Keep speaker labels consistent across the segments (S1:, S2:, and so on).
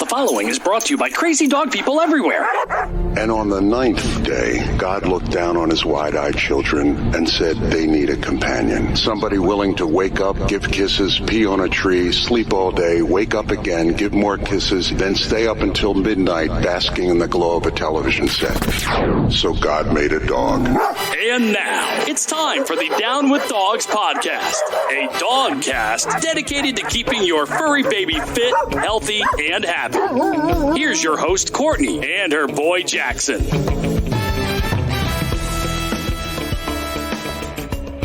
S1: The following is brought to you by crazy dog people everywhere.
S2: And on the 9th day, God looked down on his wide-eyed children and said they need a companion. Somebody willing to wake up, give kisses, pee on a tree, sleep all day, wake up again, give more kisses, then stay up until midnight basking in the glow of a television set. So God made a dog.
S1: And now, it's time for the Down with Dogs podcast, a dog cast dedicated to keeping your furry baby fit, healthy, and happy. Here's your host, Courtney, and her boy, Jackson.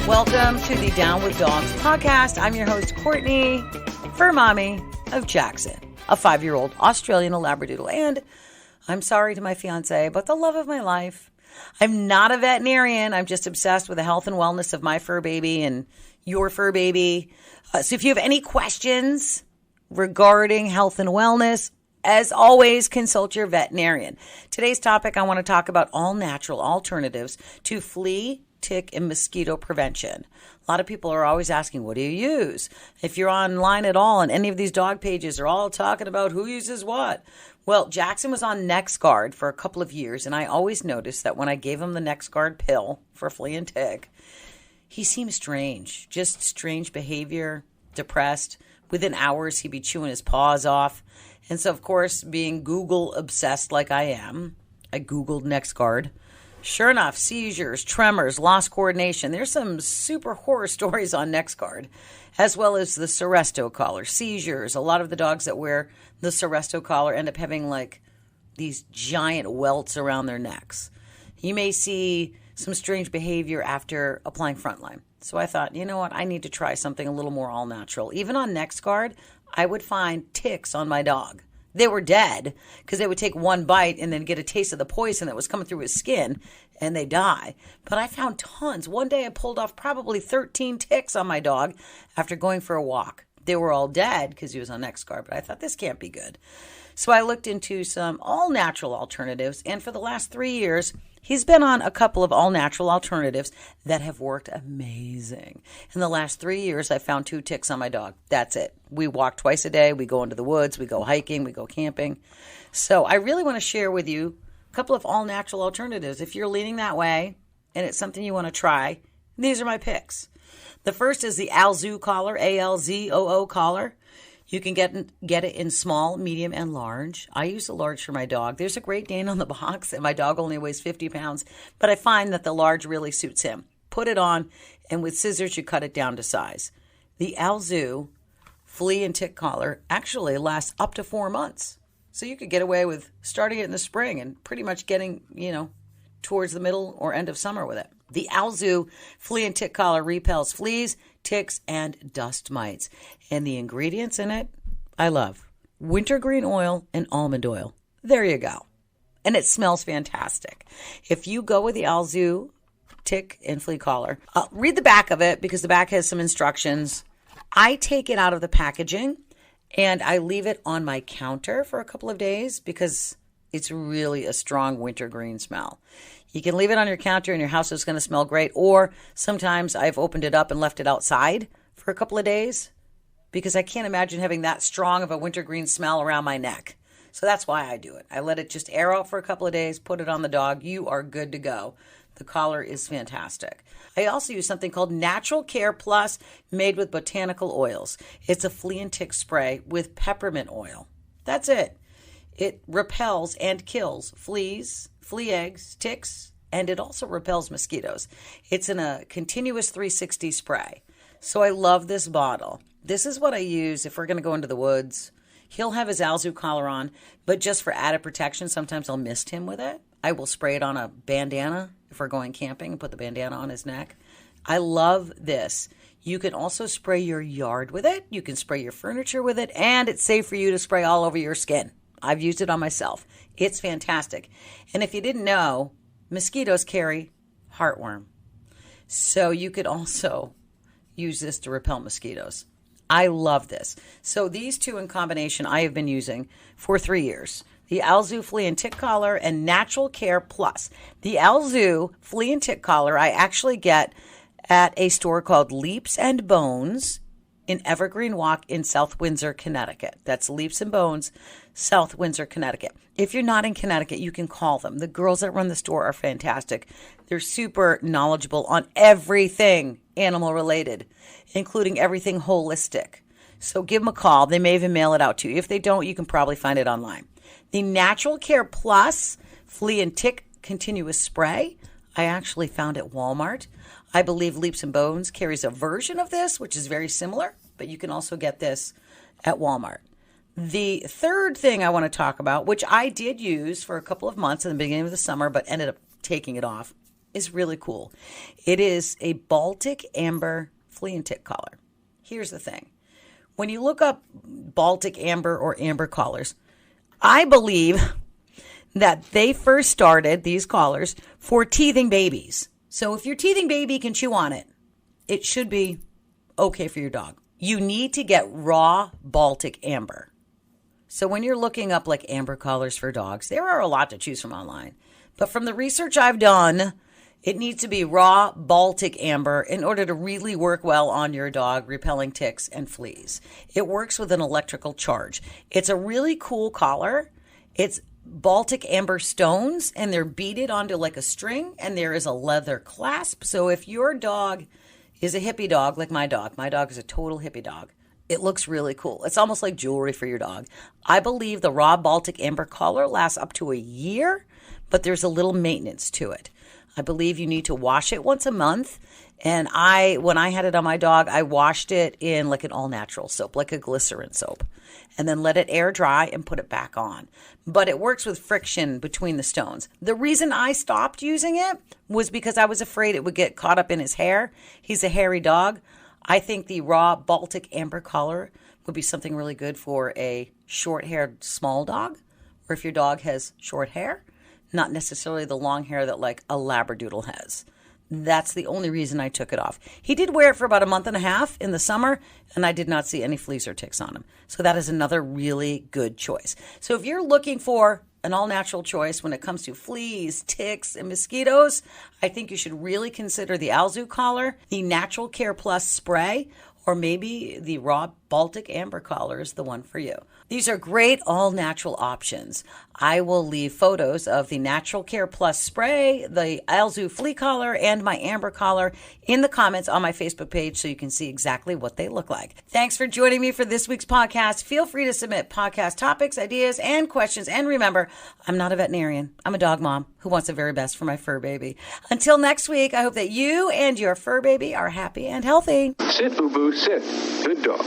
S3: Welcome to the Down with Dogs podcast. I'm your host, Courtney, fur mommy of Jackson, a 5-year-old Australian Labradoodle, and I'm sorry to my fiance, but the love of my life. I'm not a veterinarian. I'm just obsessed with the health and wellness of my fur baby and your fur baby. So if you have any questions regarding health and wellness, as always, consult your veterinarian. Today's topic, I want to talk about all natural alternatives to flea, tick, and mosquito prevention. A lot of people are always asking, what do you use? If you're online at all, and any of these dog pages are all talking about who uses what. Well, Jackson was on NexGard for a couple of years, and I always noticed that when I gave him the NexGard pill for flea and tick, he seemed strange, just strange behavior, depressed. Within hours, he'd be chewing his paws off. And so, of course, being Google obsessed like I am, I Googled NexGard. Sure enough, seizures, tremors, lost coordination. There's some super horror stories on NexGard, as well as the Seresto collar. Seizures. A lot of the dogs that wear the Seresto collar end up having like these giant welts around their necks. You may see some strange behavior after applying Frontline. So I thought, you know what? I need to try something a little more all natural. Even on NexGard, I would find ticks on my dog. They were dead because they would take one bite and then get a taste of the poison that was coming through his skin and they die. But I found tons. One day I pulled off probably 13 ticks on my dog after going for a walk. They were all dead because he was on NexGard, but I thought this can't be good. So I looked into some all-natural alternatives, and for the last 3 years, he's been on a couple of all-natural alternatives that have worked amazing. In the last 3 years, I found 2 ticks on my dog. That's it. We walk twice a day. We go into the woods. We go hiking. We go camping. So I really want to share with you a couple of all-natural alternatives. If you're leaning that way and it's something you want to try, these are my picks. The first is the Alzoo collar, A-L-Z-O-O collar. You can get it in small, medium, and large. I use the large for my dog. There's a Great Dane on the box, and my dog only weighs 50 pounds, but I find that the large really suits him. Put it on, and with scissors, you cut it down to size. The Alzoo flea and tick collar actually lasts up to 4 months. So you could get away with starting it in the spring and pretty much getting, towards the middle or end of summer with it. The Alzoo flea and tick collar repels fleas, ticks, and dust mites. And the ingredients in it, I love. Wintergreen oil and almond oil. There you go. And it smells fantastic. If you go with the Alzoo tick and flea collar, read the back of it because the back has some instructions. I take it out of the packaging and I leave it on my counter for a couple of days because it's really a strong wintergreen smell. You can leave it on your counter and your house is going to smell great. Or sometimes I've opened it up and left it outside for a couple of days because I can't imagine having that strong of a wintergreen smell around my neck. So that's why I do it. I let it just air out for a couple of days, put it on the dog. You are good to go. The collar is fantastic. I also use something called Natural Care Plus made with botanical oils. It's a flea and tick spray with peppermint oil. That's it. It repels and kills fleas, flea eggs, ticks, and it also repels mosquitoes. It's in a continuous 360 spray. So I love this bottle. This is what I use if we're going to go into the woods. He'll have his Alzoo collar on, but just for added protection, sometimes I'll mist him with it. I will spray it on a bandana if we're going camping and put the bandana on his neck. I love this. You can also spray your yard with it. You can spray your furniture with it, and it's safe for you to spray all over your skin. I've used it on myself. It's fantastic. And if you didn't know, mosquitoes carry heartworm. So you could also use this to repel mosquitoes. I love this. So these two in combination I have been using for 3 years. The Alzoo Flea and Tick Collar and Natural Care Plus. The Alzoo Flea and Tick Collar I actually get at a store called Leaps and Bones in Evergreen Walk in South Windsor, Connecticut. That's Leaps and Bones, South Windsor, Connecticut. If you're not in Connecticut, you can call them. The girls that run the store are fantastic. They're super knowledgeable on everything animal related, including everything holistic. So give them a call. They may even mail it out to you. If they don't, you can probably find it online. The Natural Care Plus Flea and Tick Continuous Spray, I actually found at Walmart. I believe Leaps and Bones carries a version of this, which is very similar, but you can also get this at Walmart. The third thing I want to talk about, which I did use for a couple of months in the beginning of the summer, but ended up taking it off, is really cool. It is a Baltic Amber Flea and Tick collar. Here's the thing. When you look up Baltic Amber or amber collars, I believe that they first started these collars for teething babies. So if your teething baby can chew on it, it should be okay for your dog. You need to get raw Baltic Amber. So when you're looking up like amber collars for dogs, there are a lot to choose from online. But from the research I've done, it needs to be raw Baltic Amber in order to really work well on your dog, repelling ticks and fleas. It works with an electrical charge. It's a really cool collar. It's Baltic Amber stones, and they're beaded onto like a string, and there is a leather clasp. So if your dog is a hippie dog, like my dog is a total hippie dog, it looks really cool. It's almost like jewelry for your dog. I believe the raw Baltic Amber collar lasts up to a year, but there's a little maintenance to it. I believe you need to wash it once a month. And when I had it on my dog, I washed it in like an all-natural soap, like a glycerin soap, and then let it air dry and put it back on. But it works with friction between the stones. The reason I stopped using it was because I was afraid it would get caught up in his hair. He's a hairy dog. I think the raw Baltic Amber collar would be something really good for a short-haired small dog, or if your dog has short hair, not necessarily the long hair that like a Labradoodle has. That's the only reason I took it off. He did wear it for about a month and a half in the summer, and I did not see any fleas or ticks on him. So that is another really good choice. So if you're looking for an all-natural choice when it comes to fleas, ticks, and mosquitoes, I think you should really consider the Alzu collar, the Natural Care Plus spray, or maybe the raw Baltic Amber collar is the one for you. These are great all-natural options. I will leave photos of the Natural Care Plus spray, the Alzu flea collar, and my amber collar in the comments on my Facebook page so you can see exactly what they look like. Thanks for joining me for this week's podcast. Feel free to submit podcast topics, ideas, and questions. And remember, I'm not a veterinarian. I'm a dog mom who wants the very best for my fur baby. Until next week, I hope that you and your fur baby are happy and healthy.
S4: Sit, boo-boo, sit. Good dog.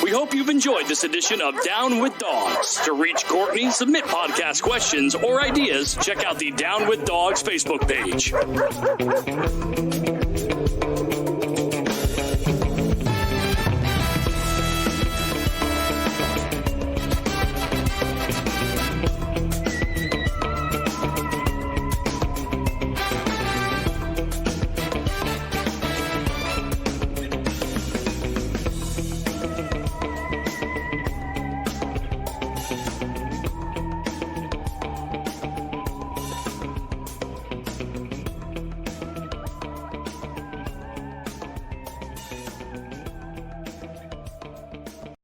S1: We hope you've enjoyed this edition of Down with Dogs. To reach Courtney, submit podcast questions or ideas, check out the Down with Dogs Facebook page.